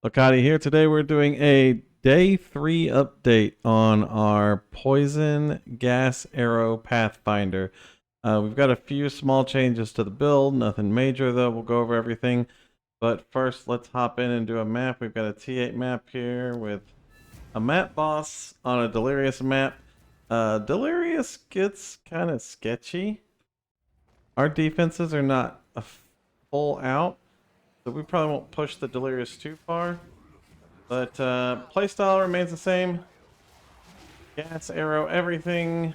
Lokati here. Today we're doing a day 3 update on our Poison Gas Arrow Pathfinder. We've got a few small changes to the build, nothing major though. We'll go over everything. But first, let's hop in and do a map. We've got a T8 map here with a map boss on a Delirious map. Delirious gets kind of sketchy. Our defenses are not a full out, so we probably won't push the Delirious too far. But playstyle remains the same. Gas, arrow, everything.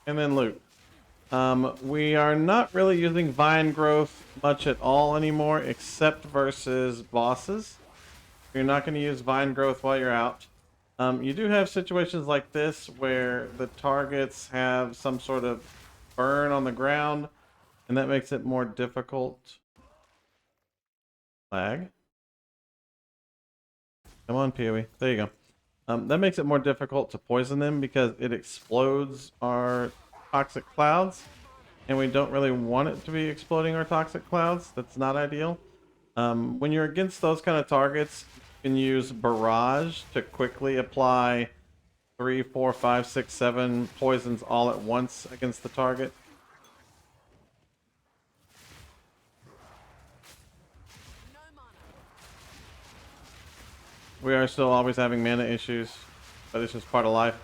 And then loot. We are not really using vine growth much at all anymore, except versus bosses. You're not going to use vine growth while you're out. You do have situations like this where the targets have some sort of burn on the ground, and that makes it more difficult. Lag. Come on, PoE. There you go. That makes it more difficult to poison them because it explodes our toxic clouds, and we don't really want it to be exploding our toxic clouds. That's not ideal. When you're against those kind of targets, you can use Barrage to quickly apply 3, 4, 5, 6, 7 poisons all at once against the target. We are still always having mana issues, but it's just part of life.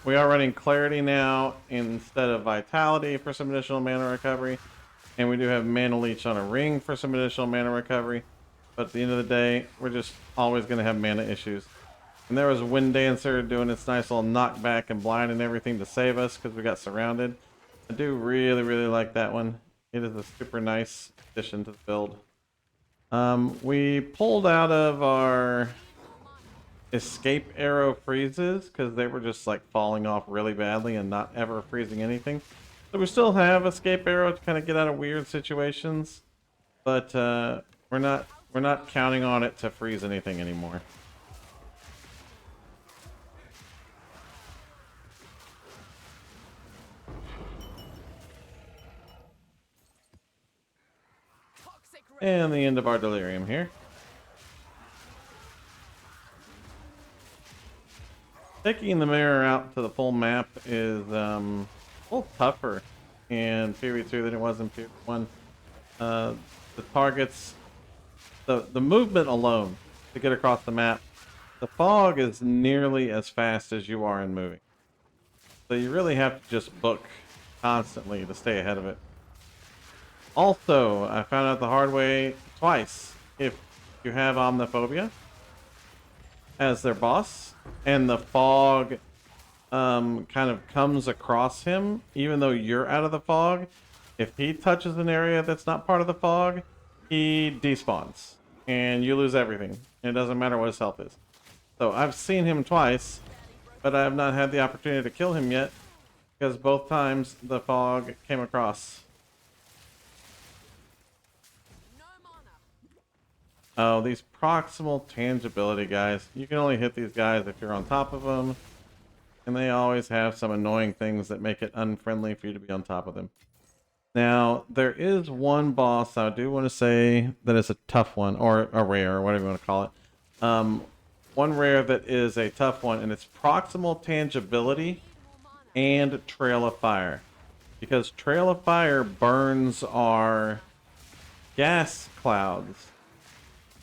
We are running Clarity now instead of Vitality for some additional mana recovery. And we do have Mana Leech on a ring for some additional mana recovery. But at the end of the day, we're just always going to have mana issues. And there was Wind Dancer doing its nice little knockback and blind and everything to save us because we got surrounded. I do really, really like that one. It is a super nice addition to the build. We pulled out of our escape arrow freezes because they were just like falling off really badly and not ever freezing anything. So we still have escape arrow to kind of get out of weird situations, but we're not counting on it to freeze anything anymore. And the end of our Delirium here. Taking the mirror out to the full map is a little tougher in Period 2 than it was in Period 1. The targets, the movement alone to get across the map, the fog is nearly as fast as you are in moving. So you really have to just book constantly to stay ahead of it. Also, I found out the hard way twice. If you have Omniphobia as their boss, and the fog kind of comes across him, even though you're out of the fog, if he touches an area that's not part of the fog, he despawns, and you lose everything. And it doesn't matter what his health is. So I've seen him twice, but I have not had the opportunity to kill him yet, because both times the fog came across. Oh, these proximal tangibility guys. You can only hit these guys if you're on top of them. And they always have some annoying things that make it unfriendly for you to be on top of them. Now, there is one boss I do want to say that is a tough one, or a rare, or whatever you want to call it. One rare that is a tough one, and it's proximal tangibility and Trail of Fire. Because Trail of Fire burns our gas clouds.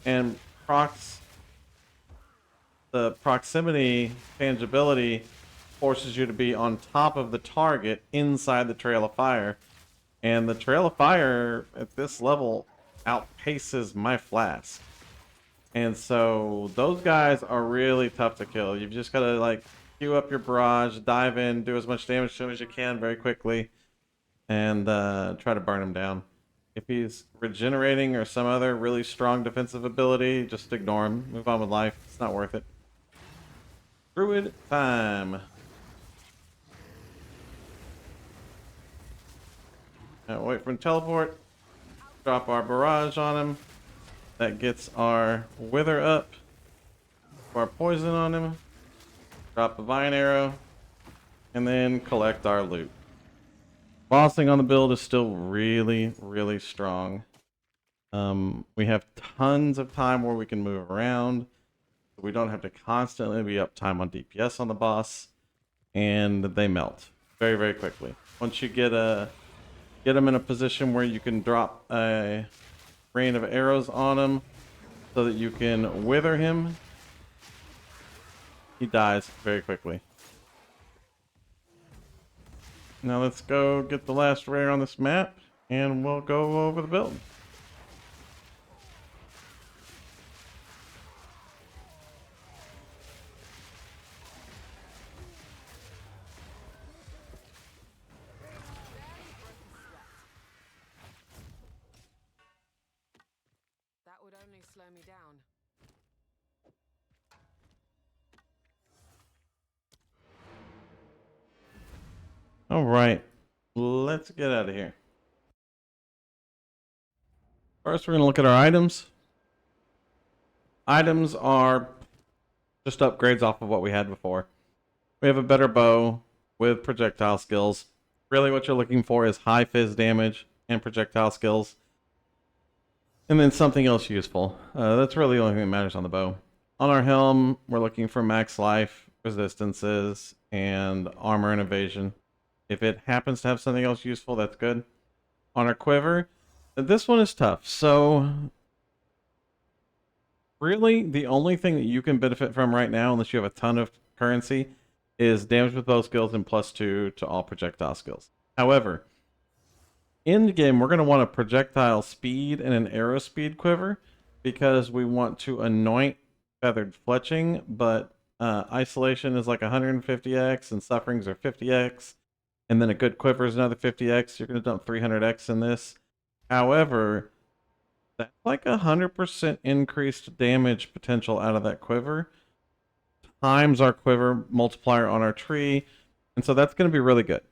And the proximity tangibility forces you to be on top of the target inside the Trail of Fire. And the Trail of Fire at this level outpaces my flask. And so those guys are really tough to kill. You've just got to like queue up your barrage, dive in, do as much damage to him as you can very quickly, and try to burn him down. If he's regenerating or some other really strong defensive ability, just ignore him. Move on with life. It's not worth it. Druid time. Now wait for him to teleport. Drop our barrage on him. That gets our wither up. Our poison on him. Drop a vine arrow. And then collect our loot. Bossing on the build is still really, really strong. We have tons of time where we can move around. We don't have to constantly be up time on DPS on the boss, and they melt very, very quickly. Once you get them in a position where you can drop a rain of arrows on him so that you can wither him, he dies very quickly. Now let's go get the last rare on this map, and we'll go over the build. That would only slow me down. All right, let's get out of here. First, we're going to look at our items. Items are just upgrades off of what we had before. We have a better bow with projectile skills. Really what you're looking for is high fizz damage and projectile skills. And then something else useful. That's really the only thing that matters on the bow. On our helm, we're looking for max life, resistances, and armor and evasion. If it happens to have something else useful, that's good. On our quiver, this one is tough. So really, the only thing that you can benefit from right now, unless you have a ton of currency, is damage with bow skills and +2 to all projectile skills. However, in the game, we're going to want a projectile speed and an arrow speed quiver because we want to anoint feathered fletching, but isolation is like 150x and sufferings are 50x, and then a good quiver is another 50x. You're going to dump 300x in this. However, that's like 100% increased damage potential out of that quiver times our quiver multiplier on our tree, and so that's going to be really good.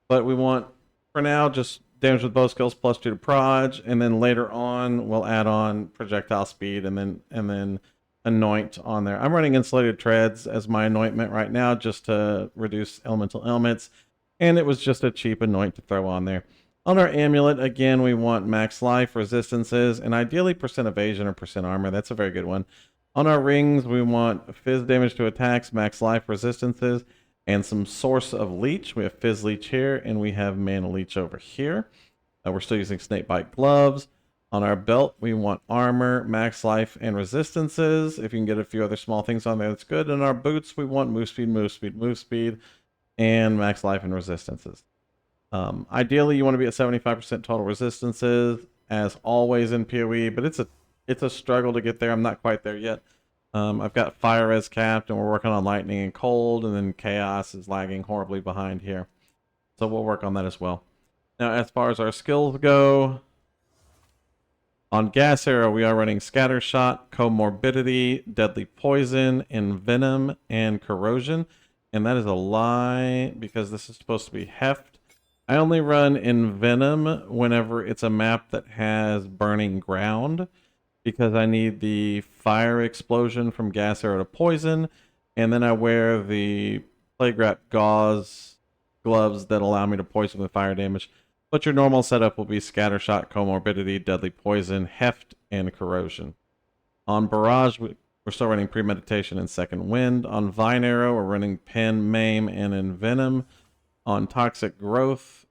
But we want, for now, just damage with bow skills +2 to proj, and then later on we'll add on projectile speed and then anoint on there. I'm running insulated treads as my anointment right now just to reduce elemental ailments, and it was just a cheap anoint to throw on there. On our amulet, again, we want max life, resistances, and ideally % evasion or % armor. That's a very good one. On our rings, we want fizz damage to attacks, max life, resistances, and some source of leech. We have fizz leech here, and we have mana leech over here. We're still using snakebite gloves. On our belt, we want armor, max life, and resistances. If you can get a few other small things on there, that's good. In our boots, we want move speed, move speed, move speed, and max life and resistances. Ideally, you want to be at 75% total resistances, as always in PoE, but it's a struggle to get there. I'm not quite there yet. I've got fire res capped, and we're working on lightning and cold, and then chaos is lagging horribly behind here. So we'll work on that as well. Now, as far as our skills go, on gas arrow, we are running scatter shot, comorbidity, deadly poison, envenom, and corrosion. And that is a lie because this is supposed to be heft. I only run envenom whenever it's a map that has burning ground, because I need the fire explosion from gas arrow to poison, and then I wear the plague wrap gauze gloves that allow me to poison with fire damage. But your normal setup will be scattershot, comorbidity, deadly poison, heft, and corrosion. On barrage, we're still running premeditation and second wind. On vine arrow, we're running pen, maim, and envenom. On toxic growth,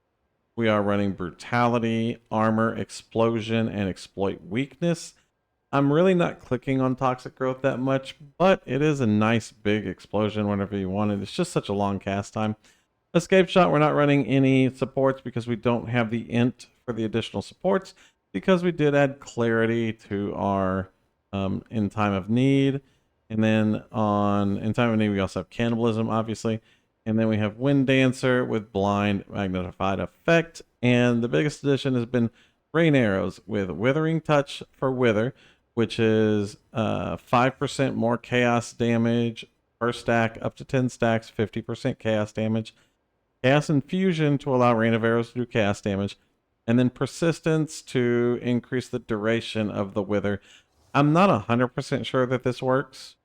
we are running brutality, armor, explosion, and exploit weakness. I'm really not clicking on toxic growth that much, but it is a nice big explosion whenever you want it. It's just such a long cast time. Escape shot, we're not running any supports because we don't have the int for the additional supports, because we did add clarity to our in time of need. And then on in time of need, we also have cannibalism, obviously. And then we have Wind Dancer with blind magnified effect. And the biggest addition has been rain arrows with withering touch for wither, which is 5% more chaos damage per stack, up to 10 stacks, 50% chaos damage. Chaos infusion to allow rain of arrows to do chaos damage. And then persistence to increase the duration of the wither. I'm not 100% sure that this works.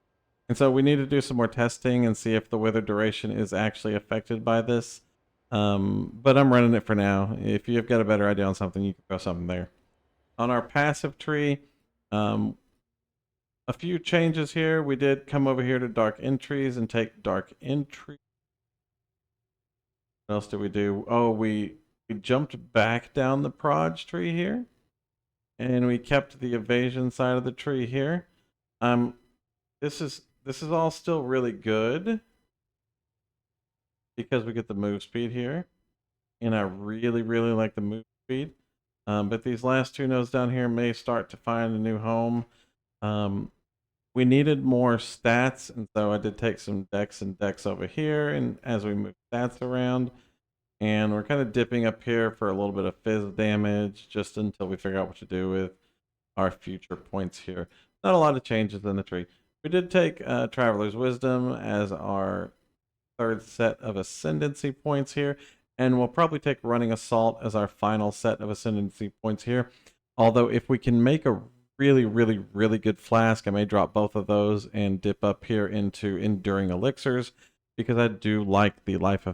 And so we need to do some more testing and see if the wither duration is actually affected by this. But I'm running it for now. If you've got a better idea on something, you can throw something there. On our passive tree, a few changes here. We did come over here to dark entries and take dark entry. What else did we do? Oh, we jumped back down the proj tree here, and we kept the evasion side of the tree here. This is all still really good because we get the move speed here, and I really like the move speed. But these last two nodes down here may start to find a new home. We needed more stats, and so I did take some decks and decks over here, and as we move stats around, and we're kind of dipping up here for a little bit of fizz damage, just until we figure out what to do with our future points here. Not a lot of changes in the tree. We did take Traveler's Wisdom as our third set of Ascendancy points here, and we'll probably take Running Assault as our final set of Ascendancy points here. Although if we can make a really good flask, I may drop both of those and dip up here into Enduring Elixirs, because I do like the life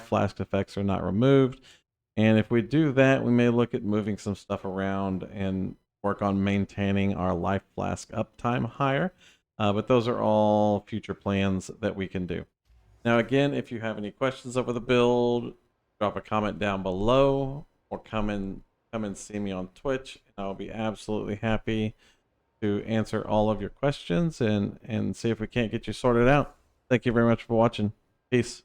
flask effects are not removed. And if we do that, we may look at moving some stuff around and work on maintaining our life flask uptime higher. But those are all future plans that we can do. Now, again, if you have any questions over the build, drop a comment down below, or come and see me on Twitch, and I'll be absolutely happy to answer all of your questions and see if we can't get you sorted out. Thank you very much for watching. Peace.